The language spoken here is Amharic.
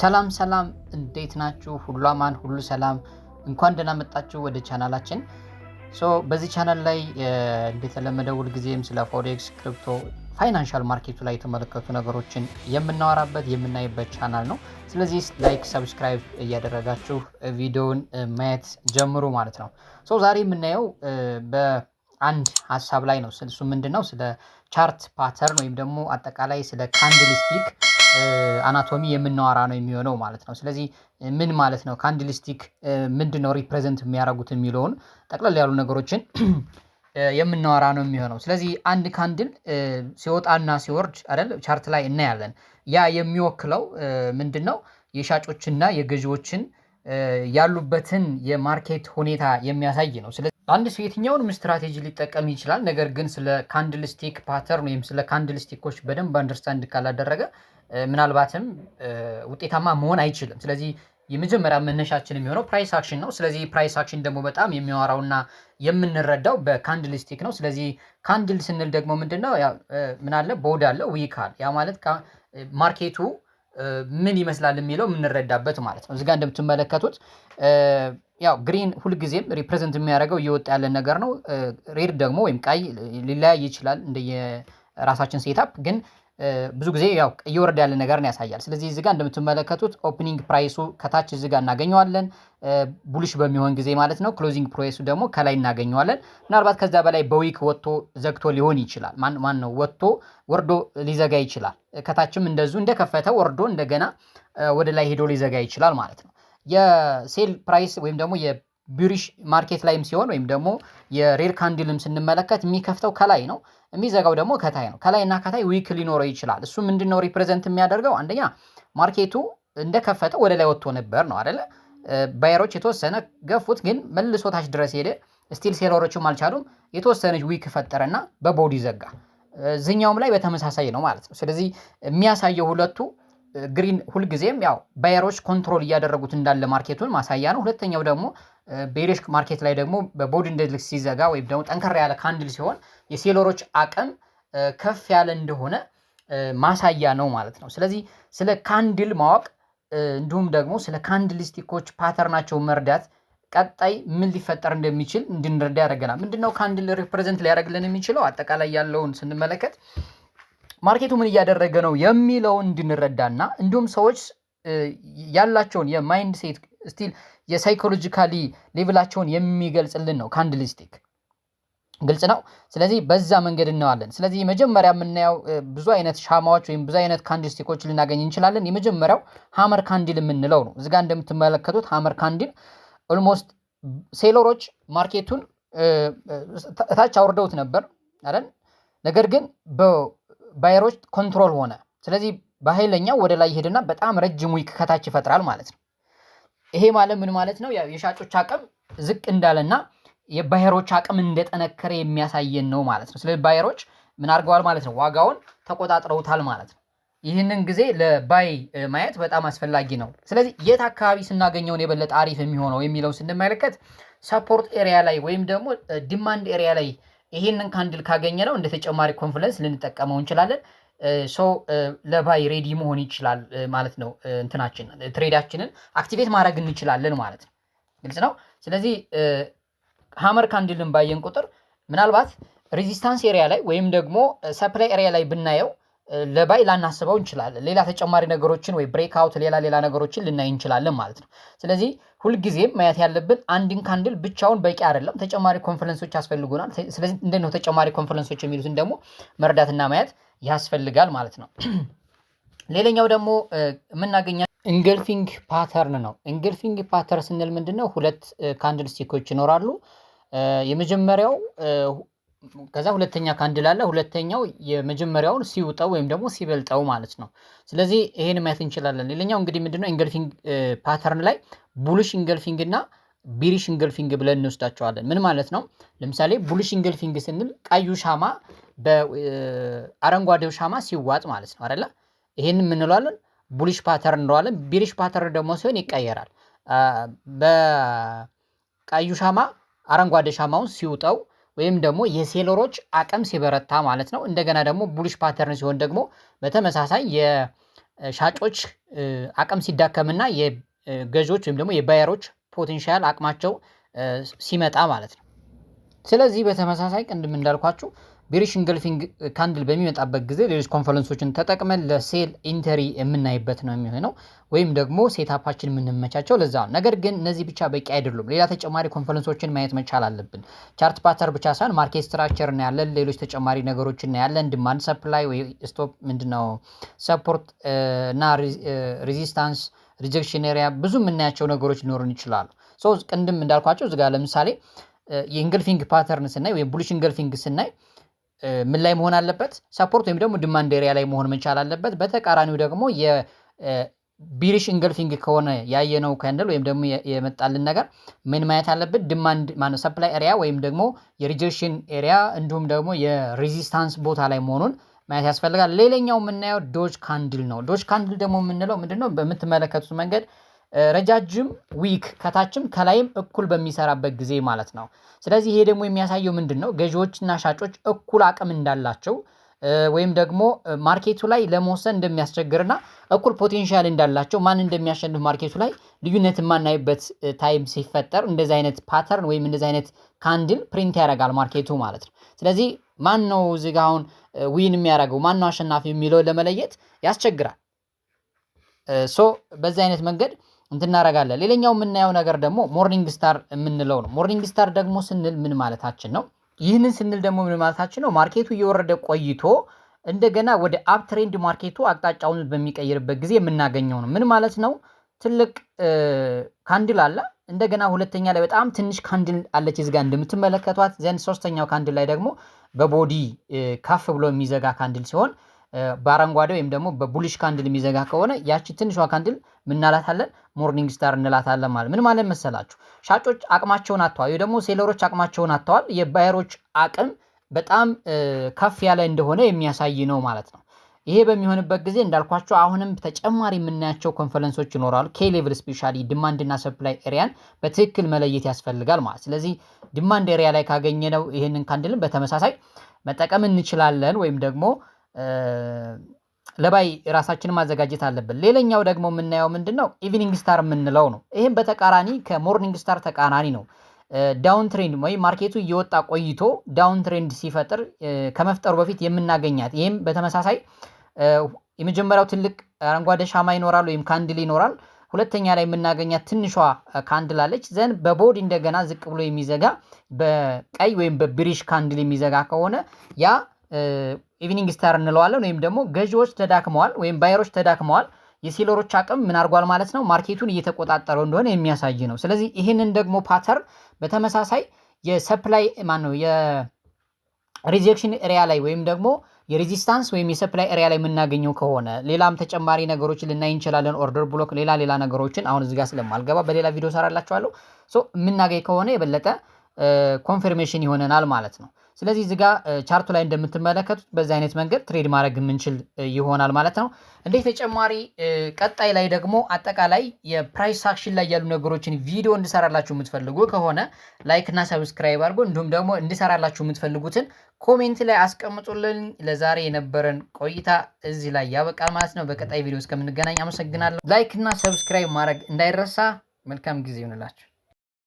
ሰላም ሰላም እንዴት ናችሁ? ሁሉ አማን ሁሉ ሰላም። እንኳን ደህና መጣችሁ ወደ ቻናላችን። በዚህ ቻናል ላይ እንደተለመደው ሁልጊዜም ስለ ፎሬክስ፣ ክሪፕቶ፣ ፋይናንሻል ማርኬቱ ላይ የተመለከቱ ነገሮችን የምናወራበት የምናይበት ቻናል ነው። ስለዚህ ላይክ፣ ሰብስክራይብ እያደረጋችሁ ቪዲዮውን ማየት ጀምሩ ማለት ነው። ዛሬ የምናየው በአንድ ሀሳብ ላይ ነው። እሱ ምንድነው? ስለ ቻርት ፓተርን ወይም ደግሞ አጠቃላይ ስለ ካንድልስቲክ አናቶሚ የምናወራ ነው የሚሆነው ማለት ነው። ስለዚህ ምን ማለት ነው ካንድልስቲክ ምንድነው ሪፕሬዘንት የሚያደርጉት የሚለውን ጠቅለል ያሉ ነገሮችን የምናወራ ነው የሚሆነው። ስለዚህ አንድ ካንድል ሲወጣና ሲወርድ አይደል ቻርት ላይ እናያለን። ያ የሚወክለው ምንድነው? የሻጮችና የገዢዎችን ያሉበትን የማርኬት ሁኔታ የሚያሳይ ነው። ስለዚህ አንድ ሰው የትኛውንም ስትራቴጂ ሊጠቀም ይችላል። ነገር ግን ስለ ካንድልስቲክ ፓተርን ወይም ስለ ካንድልስቲኮች በደንብ አንደርስታንድ ካላደረገ ምናልባትም ውጤታማ መሆን አይችልም። ስለዚህ የመጀመሪያ መነሻችን የሚሆነው ፕራይስ አክሽን ነው። ስለዚህ ፕራይስ አክሽን ደግሞ በጣም የሚያወራውና የምንረዳው በካንድልስቲክ ነው። ስለዚህ ካንድል ስንል ደግሞ ምንድነው? ምን አለ? ቦዲ አለ፣ ዊክ አለ። ያ ማለት ማርኬቱ ምን ይመስላል የሚለው የምንረዳበት ማለት ነው። እዚህ ጋር እንደምትመለከቱት ግሪን ሁልጊዜም ሪፕሬዘንት የሚያደርገው እየወጣ ያለ ነገር ነው። ሬድ ደግሞ ወይም ቀይ ሊለያይ ይችላል እንደየራሳችን ሴታፕ፣ ግን ብዙ ጊዜ እየወረደ ያለ ነገርን ያሳያል። ስለዚህ እዚህ ጋር እንደምትመለከቱት ኦፕኒንግ ፕራይሱ ከታች እዚህ ጋር እናገኘዋለን፣ ቡሊሽ በሚሆን ጊዜ ማለት ነው። ክሎዚንግ ፕራይሱ ደግሞ ከላይ እናገኘዋለን። ምናልባት ከዛ በላይ በዊክ ወጥቶ ዘግቶ ሊሆን ይችላል። ማን ነው ወጥቶ ወርዶ ሊዘጋ ይችላል። ከታችም እንደዚሁ እንደከፈተ ወርዶ እንደገና ወደ ላይ ሄዶ ሊዘጋ ይችላል ማለት ነው። የሴል ፕራይስ ወይም ደግሞ የቢሪሽ ማርኬት ላይም ሲሆን ወይም ደግሞ የሬድ ካንድልም ስንመለከት የሚከፍተው ከላይ ነው፣ የሚዘጋው ደግሞ ከታይ ነው። ከላይና ከታይ ዊክ ሊኖረው ይችላል። እሱ ምንድነው ሪፕሬዘንት የሚያደርገው? አንደኛ ማርኬቱ እንደከፈተ ወደ ላይ ወጥቶ ነበር ነው አይደለ? ባየሮች የተወሰነ ገፉት፣ ግን መልሶ ታች ድረስ ሄደ። ስቲል ሴለሮችም አልቻሉም። የተወሰነች ዊክ ፈጠረና በቦዲ ዘጋ። እዚህኛውም ላይ በተመሳሳይ ነው ማለት ነው። ስለዚህ የሚያሳየው ሁለቱ ግሪን ሁልጊዜም ባየሮች ኮንትሮል እያደረጉት እንዳለ ማርኬቱን ማሳያ ነው። ሁለተኛው ደግሞ ቤሪሽ ማርኬት ላይ ደግሞ በቦዲ ኢንዴክስ ሲዘጋ ወይም ደግሞ ጠንከር ያለ ካንድል ሲሆን የሴለሮች አቅም ከፍ ያለ እንደሆነ ማሳያ ነው ማለት ነው። ስለዚህ ስለ ካንድል ማወቅ እንዲሁም ደግሞ ስለ ካንድልስቲኮች ፓተርናቸውን መርዳት ቀጣይ ምን ሊፈጠር እንደሚችል እንድንረዳ ያደርገናል። ምንድነው ካንድል ሪፕሬዘንት ሊያደርግልን የሚችለው? አጠቃላይ ያለውን ስንመለከት ማርኬቱ ምን እያደረገ ነው የሚለውን እንድንረዳና እንዲሁም ሰዎች ያላቸውን የማይንድ ሴት ስቲል የሳይኮሎጂካሊ ሌቭላቸውን የሚገልጽልን ነው ካንድልስቲክ። ግልጽ ነው። ስለዚህ በዛ መንገድ እናዋለን። ስለዚህ መጀመሪያ የምናየው ብዙ አይነት ሻማዎች ወይም ብዙ አይነት ካንድልስቲኮች ልናገኝ እንችላለን። የመጀመሪያው ሃመር ካንድል የምንለው ነው። እዚጋ እንደምትመለከቱት ሃመር ካንድል ኦልሞስት ሴለሮች ማርኬቱን ታች አውርደውት ነበር አይደል? ነገር ግን ባየሮች ኮንትሮል ሆነ። ስለዚህ በኃይለኛው ወደ ላይ ሄድና በጣም ረጅም ዊክ ከታች ይፈጥራል ማለት ነው። ይሄ ማለት ምን ማለት ነው? የሻጮች አቅም ዝቅ እንዳለና የባየሮች አቅም እንደጠነከረ የሚያሳየን ነው ማለት ነው። ስለዚህ ባየሮች ምን አድርገዋል ማለት ነው? ዋጋውን ተቆጣጥረውታል ማለት ነው። ይህንን ጊዜ ለባይ ማየት በጣም አስፈላጊ ነው። ስለዚህ የት አካባቢ ስናገኘውን የበለጠ አሪፍ የሚሆነው የሚለውን ስንመለከት ሰፖርት ኤሪያ ላይ ወይም ደግሞ ዲማንድ ኤሪያ ላይ ይሄንን ካንድል ካገኘ ነው እንደ ተጨማሪ ኮንፊደንስ ልንጠቀመው እንችላለን። ለባይ ሬዲ መሆን ይችላል ማለት ነው። ትሬዳችንን አክቲቬት ማድረግ እንችላለን ማለት ነው። ግልጽ ነው። ስለዚህ ሃመር ካንድልን ባየን ቁጥር ምናልባት ሬዚስታንስ ኤሪያ ላይ ወይም ደግሞ ሰፕላይ ኤሪያ ላይ ብናየው ለባይ ላናስበው እንችላለን። ሌላ ተጨማሪ ነገሮችን ወይ ብሬክ አውት ሌላ ነገሮችን ልናይ እንችላለን ማለት ነው። ስለዚህ ሁልጊዜም ማየት ያለብን አንድን ካንድል ብቻውን በቂ አይደለም፣ ተጨማሪ ኮንፈረንሶች ያስፈልጉናል። ስለዚህ እንደነው ተጨማሪ ኮንፈረንሶች የሚሉትን ደግሞ መረዳትና ማየት ያስፈልጋል ማለት ነው። ሌላኛው ደግሞ የምናገኛው ኢንገልፊንግ ፓተርን ነው። ኢንገልፊንግ ፓተርን ስንል ምንድነው? ሁለት ካንድል ስቲኮች ይኖራሉ። የመጀመሪያው ከዛ ሁለተኛ ካንድል አለ። ሁለተኛው የመጀመሪያውን ሲውጠው ወይም ደግሞ ሲበልጠው ማለት ነው። ስለዚህ ይሄን ማየት እንችላለን። ሌላኛው እንግዲህ ምንድነው? ኢንገልፊንግ ፓተርን ላይ ቡሊሽ ኢንገልፊንግ እና ቢሪሽ ኢንገልፊንግ ብለን እንወስዳቸዋለን። ምን ማለት ነው? ለምሳሌ ቡሊሽ ኢንገልፊንግ ስንል ቀዩ ሻማ በአረንጓዴው ሻማ ሲዋጥ ማለት ነው አይደለ? ይሄን ምን እንለዋለን? ቡሊሽ ፓተርን እንለዋለን። ቢሪሽ ፓተርን ደግሞ ሲሆን ይቀየራል። በቀዩ ሻማ አረንጓዴ ሻማውን ሲውጠው ወይም ደግሞ የሴለሮች አቅም ሲበረታ ማለት ነው። እንደገና ደግሞ ቡሊሽ ፓተርን ሲሆን ደግሞ በተመሳሳይ የሻጮች አቅም ሲዳከምና የገዢዎች ወይም ደግሞ የባየሮች ፖቴንሻል አቅማቸው ሲመጣ ማለት ነው። ስለዚህ በተመሳሳይ ቅድም እንዳልኳችሁ ቤሪሽ ኢንገልፊንግ ካንድል በሚመጣበት ጊዜ ሌሎች ኮንፈረንሶችን ተጠቅመን ለሴል ኢንተሪ የምናይበት ነው የሚሆነው ወይም ደግሞ ሴታፓችን የምንመቻቸው ለዛ ነው። ነገር ግን እነዚህ ብቻ በቂ አይደሉም። ሌላ ተጨማሪ ኮንፈረንሶችን ማየት መቻል አለብን። ቻርት ፓተር ብቻ ሳይሆን ማርኬት ስትራክቸር እናያለን፣ ሌሎች ተጨማሪ ነገሮችን እናያለን። ዲማንድ ሰፕላይ ወይ ስቶፕ ምንድነው ሰፖርት እና ሬዚስታንስ ሪጀክሽን ኤሪያ ብዙ የምናያቸው ነገሮች ሊኖሩን ይችላሉ። ሶ ቅድም እንዳልኳቸው እዚህ ጋር ለምሳሌ የኢንገልፊንግ ፓተርን ስናይ ወይም ቡሊሽ ኢንገልፊንግ ስናይ ምን ላይ መሆን አለበት? ሰፖርት ወይም ደግሞ ዲማንድ ኤሪያ ላይ መሆን መቻል አለበት። በተቃራኒው ደግሞ የቢሪሽ ኢንገልፊንግ ከሆነ ያየነው ካንድል ወይም ደግሞ የመጣልን ነገር ምን ማየት አለበት? ዲማንድ ማነው ሰፕላይ ኤሪያ ወይም ደግሞ የሪጀክሽን ኤሪያ እንዲሁም ደግሞ የሬዚስታንስ ቦታ ላይ መሆኑን ማየት ያስፈልጋል። ሌላኛው የምናየው ዶጅ ካንድል ነው። ዶጅ ካንድል ደግሞ የምንለው ምንድነው? በምትመለከቱት መንገድ ረጃጅም ዊክ ከታችም ከላይም እኩል በሚሰራበት ጊዜ ማለት ነው። ስለዚህ ይሄ ደግሞ የሚያሳየው ምንድነው? ገዢዎችና ሻጮች እኩል አቅም እንዳላቸው ወይም ደግሞ ማርኬቱ ላይ ለመወሰን እንደሚያስቸግርና እኩል ፖቴንሻል እንዳላቸው ማን እንደሚያሸንፍ ማርኬቱ ላይ ልዩነት የማናይበት ታይም ሲፈጠር እንደዚህ አይነት ፓተርን ወይም እንደዚህ አይነት ካንድል ፕሪንት ያደርጋል ማርኬቱ ማለት ነው። ስለዚህ ማን ነው እዚህ ጋር አሁን ዊን የሚያደርገው ማን ነው አሸናፊ የሚለው ለመለየት ያስቸግራል። ሶ በዚህ አይነት መንገድ እንትናረጋለን። ሌላኛው የምናየው ነገር ደግሞ ሞርኒንግ ስታር የምንለው ነው። ሞርኒንግ ስታር ደግሞ ስንል ምን ማለታችን ነው? ይህንን ስንል ደግሞ ምን ማለታችን ነው? ማርኬቱ እየወረደ ቆይቶ እንደገና ወደ አፕ ትሬንድ ማርኬቱ አቅጣጫውን በሚቀይርበት ጊዜ የምናገኘው ነው። ምን ማለት ነው? ትልቅ ካንድል አለ፣ እንደገና ሁለተኛ ላይ በጣም ትንሽ ካንድል አለች እዚህ ጋር እንደምትመለከቷት። ዘንድ ሶስተኛው ካንድል ላይ ደግሞ በቦዲ ከፍ ብሎ የሚዘጋ ካንድል ሲሆን በአረንጓዴ ወይም ደግሞ በቡሊሽ ካንድል የሚዘጋ ከሆነ ያቺ ትንሿ ካንድል ምናላታለን? ሞርኒንግ ስታር እንላታለን ማለት። ምን ማለት መሰላችሁ? ሻጮች አቅማቸውን አጥተዋል ወይ ደግሞ ሴለሮች አቅማቸውን አጥተዋል። የባየሮች አቅም በጣም ከፍ ያለ እንደሆነ የሚያሳይ ነው ማለት ነው። ይሄ በሚሆንበት ጊዜ እንዳልኳቸው አሁንም ተጨማሪ የምናያቸው ኮንፈረንሶች ይኖራሉ። ኬ ሌቭል ስፔሻሊ ዲማንድ እና ሰፕላይ ኤሪያን በትክክል መለየት ያስፈልጋል ማለት። ስለዚህ ዲማንድ ኤሪያ ላይ ካገኘነው ይሄንን ካንድልን በተመሳሳይ መጠቀም እንችላለን ወይም ደግሞ ለባይ ራሳችንን ማዘጋጀት አለብን። ሌላኛው ደግሞ የምናየው ምንድነው? ኢቪኒንግ ስታር የምንለው ነው። ይሄም በተቃራኒ ከሞርኒንግ ስታር ተቃራኒ ነው። ዳውን ትሬንድ ወይ ማርኬቱ እየወጣ ቆይቶ ዳውን ትሬንድ ሲፈጥር ከመፍጠሩ በፊት የምናገኛት ይሄም በተመሳሳይ የመጀመሪያው ትልቅ አረንጓዴ ሻማ ይኖራል ወይም ካንድል ይኖራል። ሁለተኛ ላይ የምናገኛት ትንሿ ካንድል አለች። ዘን በቦዲ እንደገና ዝቅ ብሎ የሚዘጋ በቀይ ወይም በብሪሽ ካንድል የሚዘጋ ከሆነ ያ ኢቪኒንግ ስታር እንለዋለን። ወይም ደግሞ ገዢዎች ተዳክመዋል ወይም ባየሮች ተዳክመዋል፣ የሴለሮች አቅም ምን አድርጓል ማለት ነው? ማርኬቱን እየተቆጣጠረው እንደሆነ የሚያሳይ ነው። ስለዚህ ይህንን ደግሞ ፓተርን በተመሳሳይ የሰፕላይ ማነው የሪጀክሽን ኤሪያ ላይ ወይም ደግሞ የሬዚስታንስ ወይም የሰፕላይ ኤሪያ ላይ የምናገኘው ከሆነ ሌላም ተጨማሪ ነገሮችን ልናይ እንችላለን። ኦርደር ብሎክ ሌላ ነገሮችን አሁን እዚህ ጋር ስለማልገባ በሌላ ቪዲዮ ሰራላችኋለሁ። ሶ የምናገኝ ከሆነ የበለጠ ኮንፈርሜሽን ይሆነናል ማለት ነው። ስለዚህ እዚህ ጋር ቻርቱ ላይ እንደምትመለከቱት በዚህ አይነት መንገድ ትሬድ ማድረግ የምንችል ይሆናል ማለት ነው። እንደ ተጨማሪ ቀጣይ ላይ ደግሞ አጠቃላይ የፕራይስ አክሽን ላይ ያሉ ነገሮችን ቪዲዮ እንድሰራላችሁ የምትፈልጉ ከሆነ ላይክ እና ሰብስክራይብ አድርጉ። እንዲሁም ደግሞ እንድሰራላችሁ የምትፈልጉትን ኮሜንት ላይ አስቀምጡልን። ለዛሬ የነበረን ቆይታ እዚህ ላይ ያበቃል ማለት ነው። በቀጣይ ቪዲዮ እስከምንገናኝ አመሰግናለሁ። ላይክ እና ሰብስክራይብ ማድረግ እንዳይረሳ። መልካም ጊዜ ይሁንላችሁ።